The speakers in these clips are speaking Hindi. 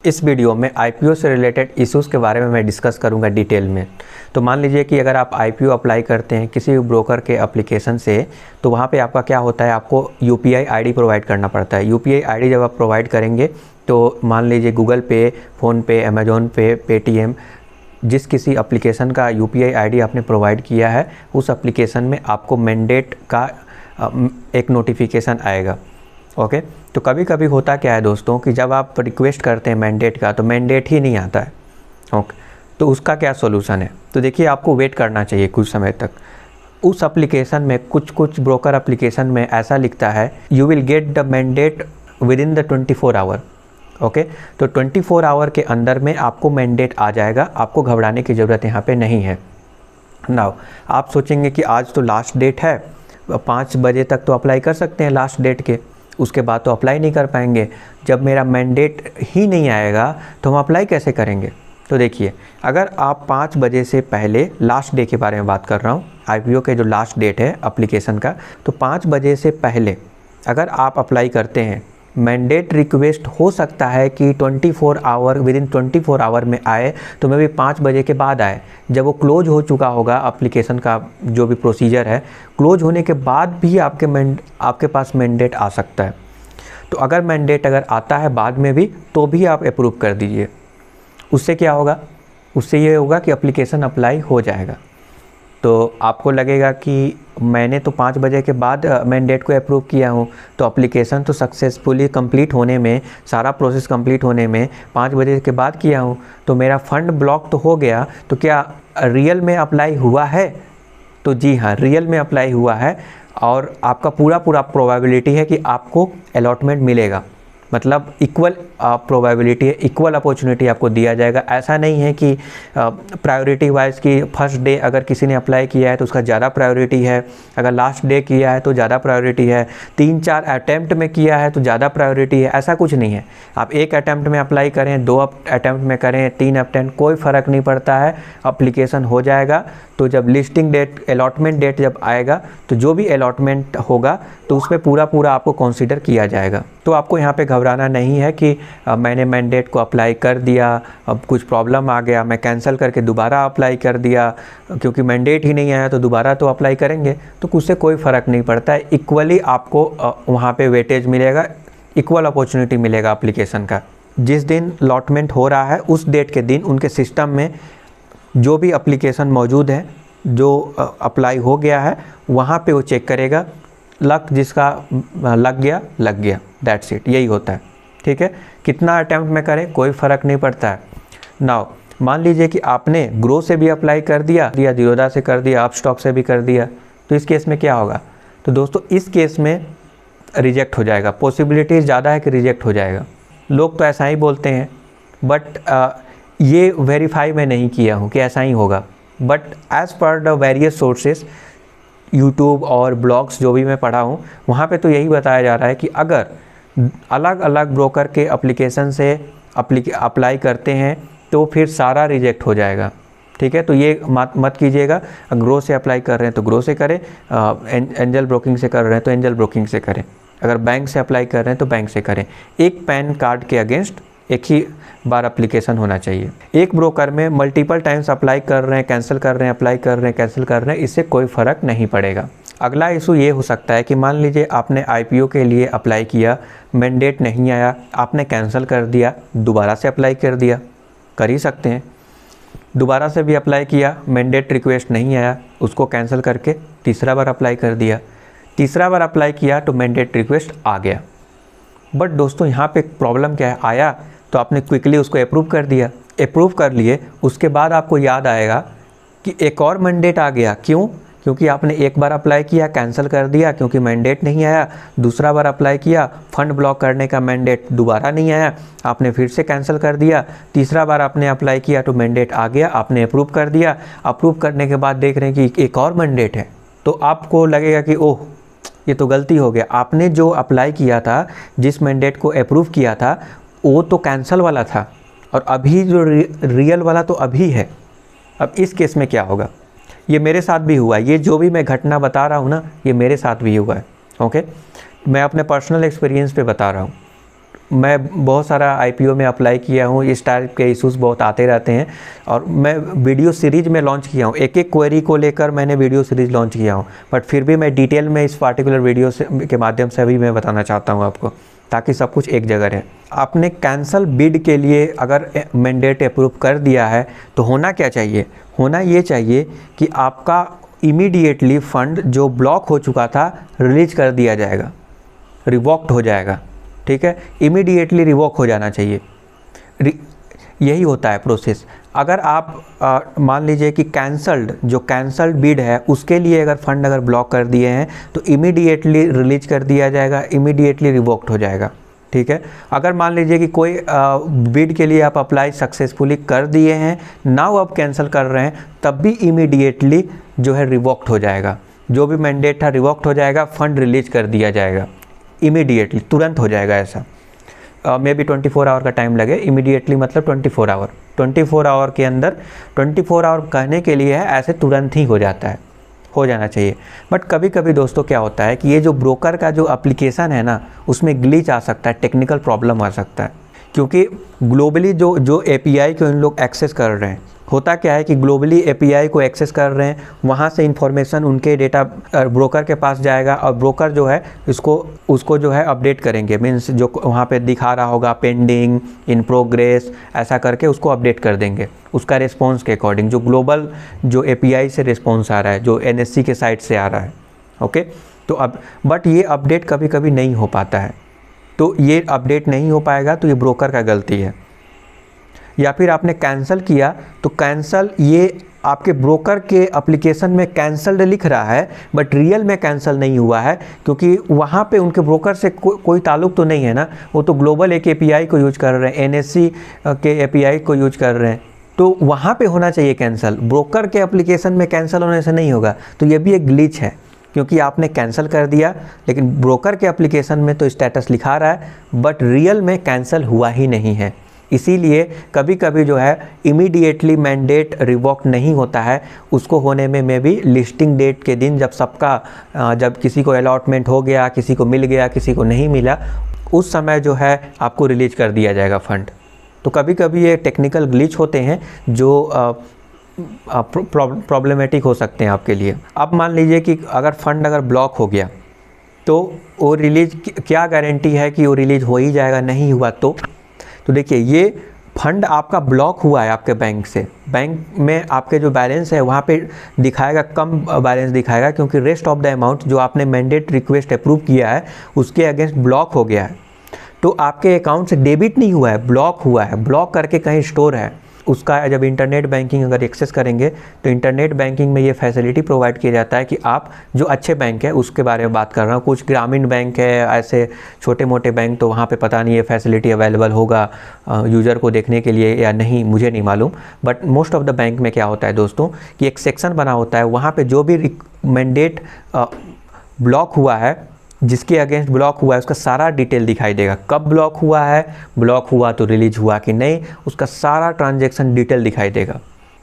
इस वीडियो में आईपीओ से रिलेटेड इश्यूज़ के बारे में मैं डिस्कस करूंगा डिटेल में। तो मान लीजिए कि अगर आप आईपीओ अप्लाई करते हैं किसी भी ब्रोकर के एप्लीकेशन से, तो वहाँ पे आपका क्या होता है, आपको यूपीआई आईडी प्रोवाइड करना पड़ता है। यूपीआई आईडी जब आप प्रोवाइड करेंगे तो मान लीजिए गूगल पे, फ़ोनपे, अमेज़ॉन पे, पेटीएम, जिस किसी एप्लीकेशन का यूपीआई आईडी आपने प्रोवाइड किया है उस एप्लीकेशन में आपको मैंडेट का एक नोटिफिकेशन आएगा। ओके, तो कभी कभी होता क्या है दोस्तों कि जब आप रिक्वेस्ट करते हैं मैंडेट का तो मैंडेट ही नहीं आता है। ओके, तो उसका क्या सॉल्यूशन है? तो देखिए, आपको वेट करना चाहिए कुछ समय तक। उस एप्लीकेशन में कुछ ब्रोकर एप्लीकेशन में ऐसा लिखता है you will get the mandate within the 24 hour. Okay, तो 24 आवर के अंदर में आपको मैंडेट आ जाएगा, आपको घबराने की ज़रूरत यहाँ पे नहीं है। नाउ आप सोचेंगे कि आज तो लास्ट डेट है, 5 बजे तक तो अप्लाई कर सकते हैं लास्ट डेट के, उसके बाद तो अप्लाई नहीं कर पाएंगे। जब मेरा मैंडेट ही नहीं आएगा तो हम अप्लाई कैसे करेंगे? तो देखिए, अगर आप 5 बजे से पहले, लास्ट डे के बारे में बात कर रहा हूँ, आईपीओ के जो लास्ट डेट है एप्लीकेशन का, तो 5 बजे से पहले अगर आप अप्लाई करते हैं, मैंडेट रिक्वेस्ट हो सकता है कि 24 आवर, विद इन 24 आवर में आए, तो मे भी 5 बजे के बाद आए। जब वो क्लोज हो चुका होगा एप्लीकेशन का जो भी प्रोसीजर है, क्लोज होने के बाद भी आपके पास मैंडेट आ सकता है। तो अगर मैंडेट अगर आता है बाद में भी, तो भी आप अप्रूव कर दीजिए। उससे क्या होगा? उससे ये होगा कि एप्लीकेशन अप्लाई हो जाएगा। तो आपको लगेगा कि मैंने तो 5 बजे के बाद मैंडेट को अप्रूव किया हूँ, तो एप्लीकेशन तो सक्सेसफुली कंप्लीट होने में, सारा प्रोसेस कंप्लीट होने में 5 बजे के बाद किया हूँ, तो मेरा फ़ंड ब्लॉक तो हो गया। तो क्या रियल में अप्लाई हुआ है? तो जी हाँ, रियल में अप्लाई हुआ है और आपका पूरा प्रोबेबिलिटी है कि आपको अलॉटमेंट मिलेगा। मतलब इक्वल प्रोबेबिलिटी है, इक्वल अपॉर्चुनिटी आपको दिया जाएगा। ऐसा नहीं है कि प्रायोरिटी वाइज कि फर्स्ट डे अगर किसी ने अप्लाई किया है तो उसका ज़्यादा प्रायोरिटी है, अगर लास्ट डे किया है तो ज़्यादा प्रायोरिटी है, 3-4 अटैम्प्ट में किया है तो ज़्यादा प्रायोरिटी है। ऐसा कुछ नहीं है। आप 1 अटैम्प्ट में अप्लाई करें, 2 अटैम्प्ट में करें, 3 अटैम्प्ट, कोई फ़र्क नहीं पड़ता है, अप्लीकेशन हो जाएगा। तो जब लिस्टिंग डेट, अलॉटमेंट डेट जब आएगा, तो जो भी अलॉटमेंट होगा तो उसमें पूरा आपको कंसीडर किया जाएगा। तो आपको यहाँ पे घबराना नहीं है कि मैंने मैंडेट को अप्लाई कर दिया, अब कुछ प्रॉब्लम आ गया, मैं कैंसिल करके दोबारा अप्लाई कर दिया, क्योंकि मैंडेट ही नहीं आया तो दोबारा तो अप्लाई करेंगे, तो उससे कोई फ़र्क नहीं पड़ता है। इक्वली आपको वहाँ पे वेटेज मिलेगा, इक्वल अपॉर्चुनिटी मिलेगा एप्लीकेशन का। जिस दिन अलॉटमेंट हो रहा है उस डेट के दिन उनके सिस्टम में जो भी एप्लीकेशन मौजूद है, जो अप्लाई हो गया है, वहाँ पे वो चेक करेगा। लक जिसका लग गया, दैट्स इट, यही होता है। ठीक है, कितना अटैम्प्ट में करें कोई फ़र्क नहीं पड़ता है। नाउ मान लीजिए कि आपने ग्रो से भी अप्लाई कर दिया, जीरोधा से कर दिया, अपस्टॉक से भी कर दिया, तो इस केस में क्या होगा? तो दोस्तों, इस केस में रिजेक्ट हो जाएगा, पॉसिबिलिटी ज़्यादा है कि रिजेक्ट हो जाएगा। लोग तो ऐसा ही बोलते हैं, बट ये वेरीफाई मैं नहीं किया हूँ कि ऐसा ही होगा। But as per the various sources, YouTube और ब्लॉग्स जो भी मैं पढ़ा हूँ, वहाँ पे तो यही बताया जा रहा है कि अगर अलग अलग ब्रोकर के एप्लीकेशन से अप्लाई करते हैं तो फिर सारा रिजेक्ट हो जाएगा। ठीक है, तो ये मत कीजिएगा। ग्रो से अप्लाई कर रहे हैं तो ग्रो से करें, एंजल ब्रोकिंग से कर रहे हैं तो एंजल ब्रोकिंग से करें, अगर बैंक से अप्लाई कर रहे हैं तो बैंक से करें। एक पैन कार्ड के अगेंस्ट एक ही बार एप्लीकेशन होना चाहिए। एक ब्रोकर में मल्टीपल टाइम्स अप्लाई कर रहे हैं, कैंसिल कर रहे हैं, अप्लाई कर रहे हैं, कैंसिल कर रहे हैं, इससे कोई फ़र्क नहीं पड़ेगा। अगला इशू ये हो सकता है कि मान लीजिए आपने आईपीओ के लिए अप्लाई किया, मैंडेट नहीं आया, आपने कैंसिल कर दिया, दोबारा से अप्लाई कर ही सकते हैं। दोबारा से भी अप्लाई किया, मैंडेट रिक्वेस्ट नहीं आया, उसको कैंसिल करके तीसरा बार अप्लाई कर दिया, तीसरा बार अप्लाई किया तो मैंडेट रिक्वेस्ट आ गया। बट दोस्तों, यहाँ पे प्रॉब्लम क्या है? आया तो आपने क्विकली उसको अप्रूव कर दिया, अप्रूव कर लिए, उसके बाद आपको याद आएगा कि एक और मैंडेट आ गया। क्यों? क्योंकि आपने एक बार अप्लाई किया, कैंसिल कर दिया क्योंकि मैंडेट नहीं आया, दूसरा बार अप्लाई किया, फ़ंड ब्लॉक करने का मैंडेट दोबारा नहीं आया, आपने फिर से कैंसिल कर दिया, तीसरा बार आपने अप्लाई किया तो मैंडेट आ गया, आपने अप्रूव कर दिया। अप्रूव करने के बाद देख रहे हैं कि एक और मैंडेट है, तो आपको लगेगा कि ओह, ये तो गलती हो गया। आपने जो अप्लाई किया था, जिस मैंडेट को अप्रूव किया था, वो तो कैंसिल वाला था और अभी जो रियल वाला तो अभी है। अब इस केस में क्या होगा? ये मेरे साथ भी हुआ है, ये जो भी मैं घटना बता रहा हूँ ना, ये मेरे साथ भी हुआ है। ओके, मैं अपने पर्सनल एक्सपीरियंस पे बता रहा हूँ। मैं बहुत सारा IPO में अप्लाई किया हूँ, इस टाइप के इश्यूज़ बहुत आते रहते हैं और मैं वीडियो सीरीज़ में लॉन्च किया हूँ, एक एक क्वेरी को लेकर मैंने वीडियो सीरीज़ लॉन्च किया हूँ, बट फिर भी मैं डिटेल में इस पार्टिकुलर वीडियो के माध्यम से अभी मैं बताना चाहता हूँ आपको, ताकि सब कुछ एक जगह रहे। आपने कैंसल बिड के लिए अगर मैंडेट अप्रूव कर दिया है तो होना क्या चाहिए, होना ये चाहिए कि आपका इमीडिएटली फ़ंड जो ब्लॉक हो चुका था रिलीज कर दिया जाएगा, रिवॉक्ड हो जाएगा, ठीक है, इमीडिएटली रिवॉक हो जाना चाहिए। यही होता है प्रोसेस। अगर आप मान लीजिए कि जो कैंसल्ड बिड है उसके लिए अगर फ़ंड अगर ब्लॉक कर दिए हैं तो इमीडिएटली रिलीज कर दिया जाएगा, इमीडिएटली रिवॉक्ड हो जाएगा, ठीक है। अगर मान लीजिए कि कोई बिड के लिए आप अप्लाई सक्सेसफुली कर दिए हैं, नाउ आप कैंसिल कर रहे हैं, तब भी इमीडिएटली जो है रिवॉक्ड हो जाएगा, जो भी मैंडेट था रिवॉक्ड हो जाएगा, फ़ंड रिलीज कर दिया जाएगा इमीडिएटली, तुरंत हो जाएगा। ऐसा मे बी 24 आवर का टाइम लगे, इमीडिएटली मतलब 24 आवर, 24 आवर के अंदर, 24 आवर कहने के लिए है, ऐसे तुरंत ही हो जाता है, हो जाना चाहिए। बट कभी कभी दोस्तों क्या होता है कि ये जो ब्रोकर का जो एप्लीकेशन है ना, उसमें ग्लिच आ सकता है, टेक्निकल प्रॉब्लम आ सकता है, क्योंकि ग्लोबली जो API को इन लोग एक्सेस कर रहे हैं, होता क्या है कि ग्लोबली API को एक्सेस कर रहे हैं, वहाँ से इंफॉर्मेशन उनके डेटा ब्रोकर के पास जाएगा और ब्रोकर जो है उसको जो है अपडेट करेंगे, मीन्स जो वहाँ पे दिखा रहा होगा पेंडिंग, इन प्रोग्रेस, ऐसा करके उसको अपडेट कर देंगे उसका रिस्पॉन्स के अकॉर्डिंग, जो ग्लोबल जो API से रिस्पॉन्स आ रहा है, जो NSE के साइट से आ रहा है, ओके। तो अब बट ये अपडेट कभी कभी नहीं हो पाता है, तो ये अपडेट नहीं हो पाएगा तो ये ब्रोकर का गलती है। या फिर आपने कैंसिल किया तो कैंसिल ये आपके ब्रोकर के एप्लीकेशन में कैंसल्ड लिख रहा है, बट रियल में कैंसिल नहीं हुआ है, क्योंकि वहाँ पे उनके ब्रोकर से कोई ताल्लुक तो नहीं है ना, वो तो ग्लोबल एक API को यूज कर रहे हैं, NSE के API को यूज कर रहे हैं, तो वहाँ पे होना चाहिए कैंसिल, ब्रोकर के एप्लीकेशन में कैंसिल होने से नहीं होगा। तो ये भी एक ग्लिच है, क्योंकि आपने कैंसिल कर दिया लेकिन ब्रोकर के एप्लीकेशन में तो स्टेटस लिखा रहा है, बट रियल में कैंसिल हुआ ही नहीं है। इसीलिए कभी कभी जो है इमीडिएटली मैंडेट रिवॉक नहीं होता है, उसको होने में मे बी लिस्टिंग डेट के दिन जब किसी को अलॉटमेंट हो गया, किसी को मिल गया, किसी को नहीं मिला, उस समय जो है आपको रिलीज कर दिया जाएगा फ़ंड। तो कभी कभी ये टेक्निकल ग्लिच होते हैं जो प्रॉब्लमेटिक हो सकते हैं आपके लिए। अब मान लीजिए कि अगर फ़ंड अगर ब्लॉक हो गया तो वो रिलीज, क्या गारंटी है कि वो रिलीज हो ही जाएगा, नहीं हुआ तो देखिए ये फंड आपका ब्लॉक हुआ है आपके बैंक से, बैंक में आपके जो बैलेंस है वहाँ पे दिखाएगा, कम बैलेंस दिखाएगा, क्योंकि रेस्ट ऑफ द अमाउंट जो आपने मैंडेट रिक्वेस्ट अप्रूव किया है उसके अगेंस्ट ब्लॉक हो गया है, तो आपके अकाउंट से डेबिट नहीं हुआ है, ब्लॉक हुआ है, ब्लॉक करके कहीं स्टोर है। उसका जब इंटरनेट बैंकिंग अगर एक्सेस करेंगे तो इंटरनेट बैंकिंग में ये फैसिलिटी प्रोवाइड किया जाता है कि आप जो अच्छे बैंक है उसके बारे में बात कर रहा हूँ, कुछ ग्रामीण बैंक है, ऐसे छोटे मोटे बैंक, तो वहाँ पे पता नहीं ये फैसिलिटी अवेलेबल होगा यूज़र को देखने के लिए या नहीं, मुझे नहीं मालूम। But most of the bank में क्या होता है दोस्तों कि एक सेक्शन बना होता है, वहाँ पर जो भी मैंडेट ब्लॉक हुआ है, जिसके अगेंस्ट ब्लॉक हुआ है, उसका सारा डिटेल दिखाई देगा, कब ब्लॉक हुआ है, ब्लॉक हुआ तो रिलीज हुआ कि नहीं, उसका सारा ट्रांजैक्शन डिटेल दिखाई देगा।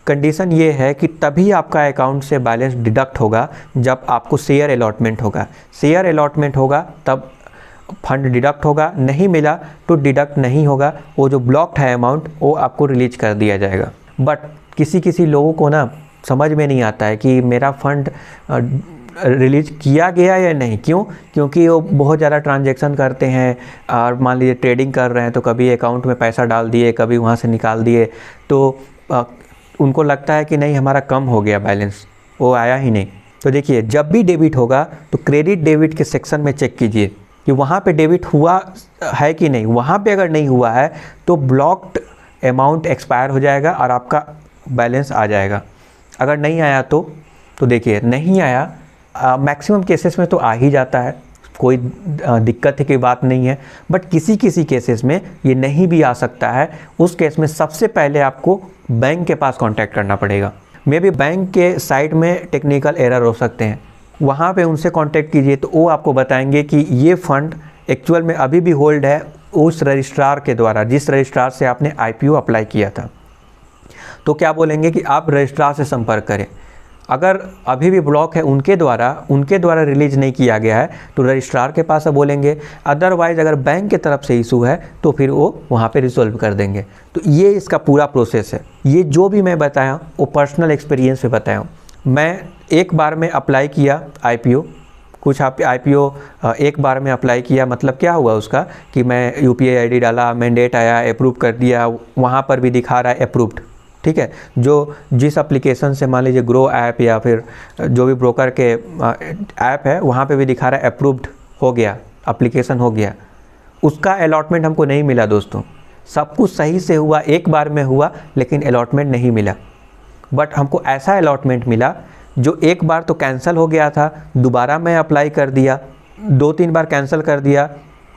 कंडीशन ये है कि तभी आपका अकाउंट से बैलेंस डिडक्ट होगा जब आपको शेयर अलॉटमेंट होगा, शेयर अलॉटमेंट होगा तब फंड डिडक्ट होगा, नहीं मिला तो डिडक्ट नहीं होगा, वो जो ब्लॉक्ड है अमाउंट वो आपको रिलीज कर दिया जाएगा। बट किसी लोगों को ना समझ में नहीं आता है कि मेरा फंड रिलीज किया गया या नहीं, क्योंकि वो बहुत ज़्यादा ट्रांजैक्शन करते हैं और मान लीजिए ट्रेडिंग कर रहे हैं तो कभी अकाउंट में पैसा डाल दिए, कभी वहाँ से निकाल दिए, तो उनको लगता है कि नहीं हमारा कम हो गया बैलेंस, वो आया ही नहीं। तो देखिए जब भी डेबिट होगा तो क्रेडिट डेबिट के सेक्शन में चेक कीजिए कि वहाँ पे डेबिट हुआ है कि नहीं, वहाँ पे अगर नहीं हुआ है तो ब्लॉक्ड अमाउंट एक्सपायर हो जाएगा और आपका बैलेंस आ जाएगा। अगर नहीं आया तो देखिए नहीं आया, मैक्सिमम केसेस में तो आ ही जाता है, कोई दिक्कत की बात नहीं है, बट किसी केसेस में ये नहीं भी आ सकता है। उस केस में सबसे पहले आपको बैंक के पास कांटेक्ट करना पड़ेगा। मे बी बैंक के साइट में टेक्निकल एरर हो सकते हैं, वहाँ पे उनसे कांटेक्ट कीजिए तो वो आपको बताएंगे कि ये फ़ंड एक्चुअल में अभी भी होल्ड है उस रजिस्ट्रार के द्वारा, जिस रजिस्ट्रार से आपने IPO अप्लाई किया था। तो क्या बोलेंगे कि आप रजिस्ट्रार से संपर्क करें। अगर अभी भी ब्लॉक है उनके द्वारा रिलीज नहीं किया गया है तो रजिस्ट्रार के पास बोलेंगे, अदरवाइज़ अगर बैंक के तरफ से इशू है तो फिर वो वहाँ पे रिजॉल्व कर देंगे। तो ये इसका पूरा प्रोसेस है। ये जो भी मैं बताया वो पर्सनल एक्सपीरियंस से बताया हूँ। मैं एक बार में अप्लाई किया IPO, कुछ IPO एक बार में अप्लाई किया, मतलब क्या हुआ उसका कि मैं UPI ID डाला, मैंडेट आया, अप्रूव कर दिया, वहाँ पर भी दिखा रहा है अप्रूव्ड, ठीक है। जो जिस एप्लीकेशन से मान लीजिए ग्रो ऐप या फिर जो भी ब्रोकर के ऐप है वहाँ पे भी दिखा रहा है अप्रूव्ड हो गया, एप्लीकेशन हो गया। उसका अलॉटमेंट हमको नहीं मिला दोस्तों। सब कुछ सही से हुआ, एक बार में हुआ, लेकिन अलॉटमेंट नहीं मिला। बट हमको ऐसा अलॉटमेंट मिला जो एक बार तो कैंसिल हो गया था, दोबारा मैं अप्लाई कर दिया, 2-3 बार कैंसिल कर दिया।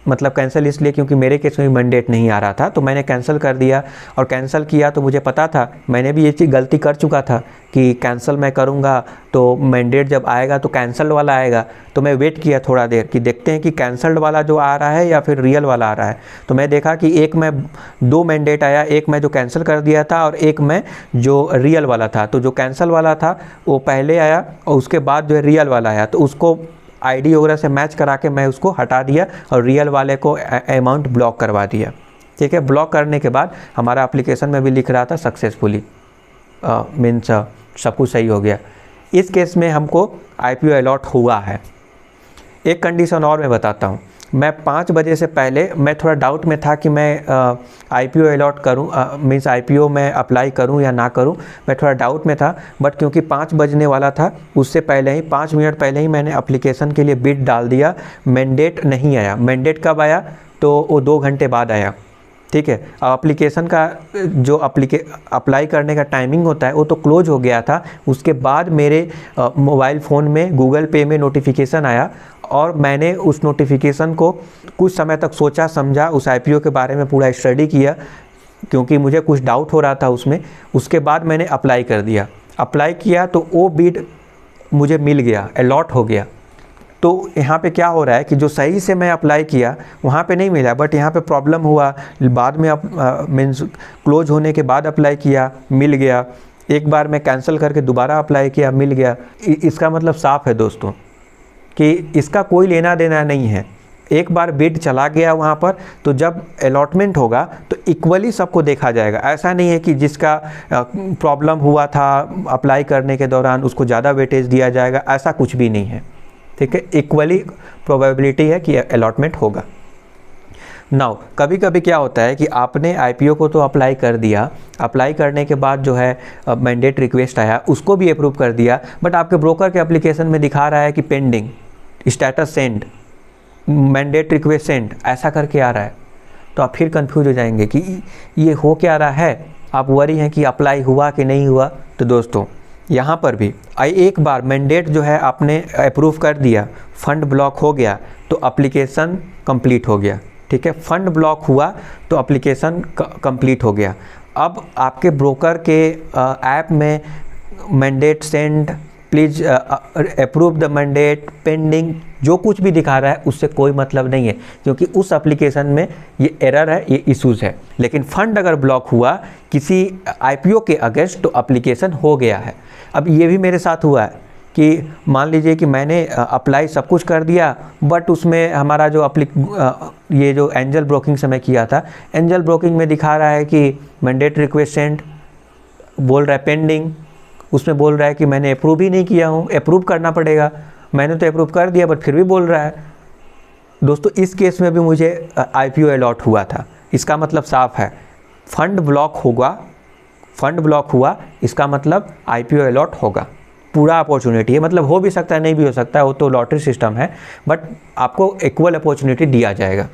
मतलब कैंसिल इसलिए क्योंकि मेरे केस में मैंडेट नहीं आ रहा था, तो मैंने कैंसिल कर दिया। और कैंसिल किया तो मुझे पता था, मैंने भी ये चीज़ गलती कर चुका था कि कैंसिल मैं करूँगा तो मैंडेट जब आएगा तो कैंसिल वाला आएगा। तो मैं वेट किया थोड़ा देर कि देखते हैं कि कैंसल्ड वाला जो आ रहा है या फिर रियल वाला आ रहा है। तो मैं देखा कि एक में 2 मैंडेट आया, एक मैं जो कैंसिल कर दिया था और एक में जो रियल वाला था। तो जो कैंसिल वाला था वो पहले आया और उसके बाद जो है रियल वाला आया, तो उसको ID वगैरह से मैच करा के मैं उसको हटा दिया और रियल वाले को अमाउंट ब्लॉक करवा दिया, ठीक है। ब्लॉक करने के बाद हमारा एप्लीकेशन में भी लिख रहा था सक्सेसफुली, मीन्स सब कुछ सही हो गया। इस केस में हमको IPO अलॉट हुआ है। एक कंडीशन और मैं बताता हूँ। मैं 5 बजे से पहले मैं थोड़ा डाउट में था कि मैं IPO अलॉट करूँ, मीन्स IPO में अप्लाई करूँ या ना करूँ, मैं थोड़ा डाउट में था। बट क्योंकि 5 बजने वाला था, उससे पहले ही 5 मिनट पहले ही मैंने एप्लीकेशन के लिए बिड डाल दिया। मैंडेट नहीं आया। मैंडेट कब आया? तो वो 2 घंटे बाद आया, ठीक है। एप्लीकेशन का जो अप्लाई करने का टाइमिंग होता है वो तो क्लोज हो गया था। उसके बाद मेरे मोबाइल फ़ोन में गूगल पे में नोटिफिकेशन आया और मैंने उस नोटिफिकेशन को कुछ समय तक सोचा समझा, उस IPO के बारे में पूरा स्टडी किया क्योंकि मुझे कुछ डाउट हो रहा था उसमें। उसके बाद मैंने अप्लाई कर दिया। अप्लाई किया तो वो बिड मुझे मिल गया, अलॉट हो गया। तो यहाँ पे क्या हो रहा है कि जो सही से मैं अप्लाई किया वहाँ पे नहीं मिला, बट यहाँ पे प्रॉब्लम हुआ। बाद में मीन्स क्लोज होने के बाद अप्लाई किया, मिल गया। एक बार मैं कैंसिल करके दोबारा अप्लाई किया, मिल गया। इसका मतलब साफ़ है दोस्तों कि इसका कोई लेना देना नहीं है। एक बार बिड चला गया वहाँ पर, तो जब अलॉटमेंट होगा तो इक्वली सबको देखा जाएगा। ऐसा नहीं है कि जिसका प्रॉब्लम हुआ था अप्लाई करने के दौरान उसको ज़्यादा वेटेज दिया जाएगा, ऐसा कुछ भी नहीं है, ठीक है। इक्वली प्रोबेबिलिटी है कि अलॉटमेंट होगा। नाउ कभी कभी क्या होता है कि आपने IPO को तो अप्लाई कर दिया, अप्लाई करने के बाद जो है मैंडेट रिक्वेस्ट आया, उसको भी अप्रूव कर दिया, बट आपके ब्रोकर के एप्लीकेशन में दिखा रहा है कि pending, status send, mandate request send, ऐसा करके आ रहा है। तो आप फिर कंफ्यूज हो जाएंगे कि ये हो क्या रहा है। आप वरी हैं कि अप्लाई हुआ कि नहीं हुआ। तो दोस्तों यहाँ पर भी एक बार मैंडेट जो है आपने अप्रूव कर दिया, फंड ब्लॉक हो गया तो एप्लीकेशन कंप्लीट हो गया, ठीक है। फंड ब्लॉक हुआ तो एप्लीकेशन कंप्लीट हो गया। अब आपके ब्रोकर के ऐप में mandate send, please approve the mandate, pending, जो कुछ भी दिखा रहा है उससे कोई मतलब नहीं है, क्योंकि उस एप्लीकेशन में ये एरर है, ये इश्यूज़ है। लेकिन फंड अगर ब्लॉक हुआ किसी IPO के अगेंस्ट तो एप्लीकेशन हो गया है। अब ये भी मेरे साथ हुआ है कि मान लीजिए कि मैंने अप्लाई सब कुछ कर दिया, बट उसमें हमारा जो ये जो एंजल ब्रोकिंग से मैं किया था, एंजल ब्रोकिंग में दिखा रहा है कि मैंडेट रिक्वेस्ट सेंड, बोल रहा है पेंडिंग, उसमें बोल रहा है कि मैंने अप्रूव ही नहीं किया हूँ, अप्रूव करना पड़ेगा। मैंने तो अप्रूव कर दिया बट फिर भी बोल रहा है। दोस्तों इस केस में भी मुझे IPO अलॉट हुआ था। इसका मतलब साफ है, फंड ब्लॉक होगा, फंड ब्लॉक हुआ इसका मतलब IPO अलॉट होगा। पूरा अपॉर्चुनिटी है, मतलब हो भी सकता है नहीं भी हो सकता है, वो तो लॉटरी सिस्टम है, बट आपको इक्वल अपॉर्चुनिटी दिया जाएगा।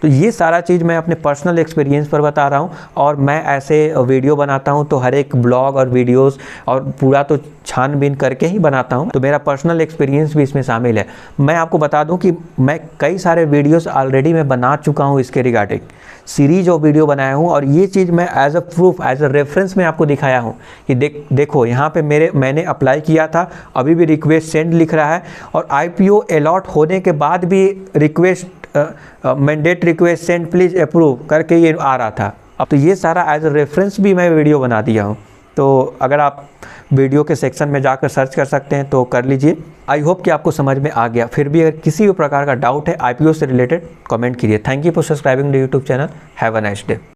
तो ये सारा चीज़ मैं अपने पर्सनल एक्सपीरियंस पर बता रहा हूँ। और मैं ऐसे वीडियो बनाता हूँ तो हर एक ब्लॉग और वीडियोस और पूरा तो छानबीन करके ही बनाता हूँ, तो मेरा पर्सनल एक्सपीरियंस भी इसमें शामिल है। मैं आपको बता दूँ कि मैं कई सारे वीडियोस ऑलरेडी मैं बना चुका हूँ इसके रिगार्डिंग, सीरीज ऑफ वीडियो बनाया हूँ। और ये चीज़ मैं as a proof, as a reference में आपको दिखाया हूँ कि देखो यहाँ पे मैंने अप्लाई किया था, अभी भी रिक्वेस्ट सेंड लिख रहा है, और IPO अलॉट होने के बाद भी request mandate request send please approve करके ये आ रहा था। अब तो ये सारा एज अ रेफरेंस भी मैं वीडियो बना दिया हूँ, तो अगर आप वीडियो के सेक्शन में जाकर सर्च कर सकते हैं तो कर लीजिए। आई होप कि आपको समझ में आ गया। फिर भी अगर किसी भी प्रकार का डाउट है IPO से रिलेटेड, कमेंट कीजिए। Thank you for subscribing the YouTube channel. Have a nice day.